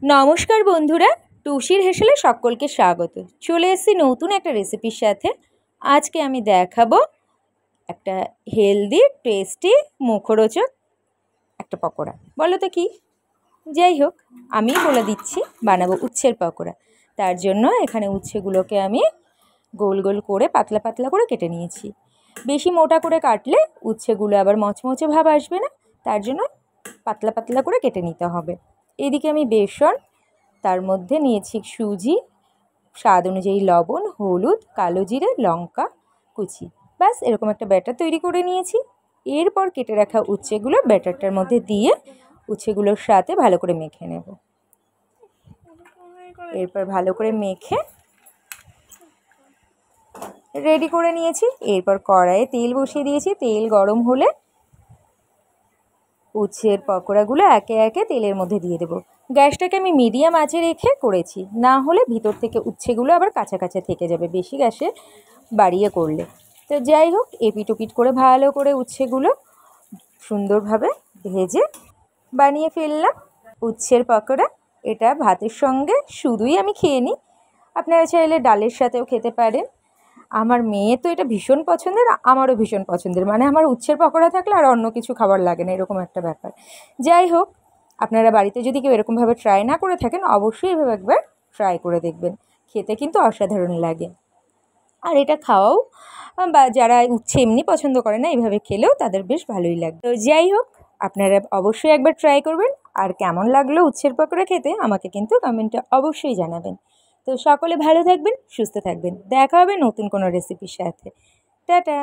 নমস্কার বন্ধুরা, টুসির হেসেলে সকলকে স্বাগত। চলে এসেছি নতুন একটা রেসিপির সাথে। আজকে আমি দেখাবো একটা হেলদি টেস্টি মুখরোচক একটা পকোড়া। বলো তো কি? যাই হোক, আমি বলে দিচ্ছি, বানাবো উচ্ছের পকোড়া। তার জন্য এখানে উচ্ছেগুলোকে আমি গোল গোল করে পাতলা পাতলা করে কেটে নিয়েছি। বেশি মোটা করে কাটলে উচ্ছেগুলো আবার মচমচে ভাব আসবে না, তার জন্য পাতলা পাতলা করে কেটে নিতে হবে। এদিকে আমি বেসন, তার মধ্যে নিয়েছি সুজি, স্বাদ অনুযায়ী লবণ, হলুদ, কালো জিরে, লঙ্কা কুচি। ব্যাস এরকম একটা ব্যাটার তৈরি করে নিয়েছি। এরপর কেটে রাখা উচ্ছেগুলো ব্যাটারটার মধ্যে দিয়ে উচ্ছেগুলোর সাথে ভালো করে মেখে নেব। এরপর ভালো করে মেখে রেডি করে নিয়েছি। এরপর কড়াইয়ে তেল বসিয়ে দিয়েছি। তেল গরম হলে উচ্ছের পকোড়াগুলো একে একে তেলের মধ্যে দিয়ে দেবো। গ্যাসটাকে আমি মিডিয়াম আঁচে রেখে করেছি, না হলে ভিতর থেকে উচ্ছেগুলো আবার কাঁচা কাঁচা থেকে যাবে বেশি গ্যাসে বাড়িয়ে করলে। তো যাই হোক, এপিট ওপিট করে ভালো করে উচ্ছেগুলো সুন্দরভাবে ভেজে বানিয়ে ফেললাম উচ্ছের পকোড়া। এটা ভাতের সঙ্গে শুধুই আমি খেয়ে নিই, আপনারা চাইলে ডালের সাথেও খেতে পারেন। আমার মেয়ে তো এটা ভীষণ পছন্দের, আমারও ভীষণ পছন্দের, মানে আমার উচ্ছের পকোড়া থাকলে আর অন্য কিছু খাবার লাগে না, এরকম একটা ব্যাপার। যাই হোক, আপনারা বাড়িতে যদি কেউ এরকমভাবে ট্রাই না করে থাকেন, অবশ্যই এভাবে একবার ট্রাই করে দেখবেন। খেতে কিন্তু অসাধারণ লাগে। আর এটা খাওয়াও, বা যারা উচ্ছে এমনি পছন্দ করে না, এইভাবে খেলেও তাদের বেশ ভালোই লাগবে। তো যাই হোক, আপনারা অবশ্যই একবার ট্রাই করবেন। আর কেমন লাগলো উচ্ছের পকোড়া খেতে আমাকে কিন্তু কমেন্টে অবশ্যই জানাবেন। তো সকলে ভালো থাকবেন, সুস্থ থাকবেন। দেখা হবে নতুন কোনো রেসিপির সাথে। টাটা।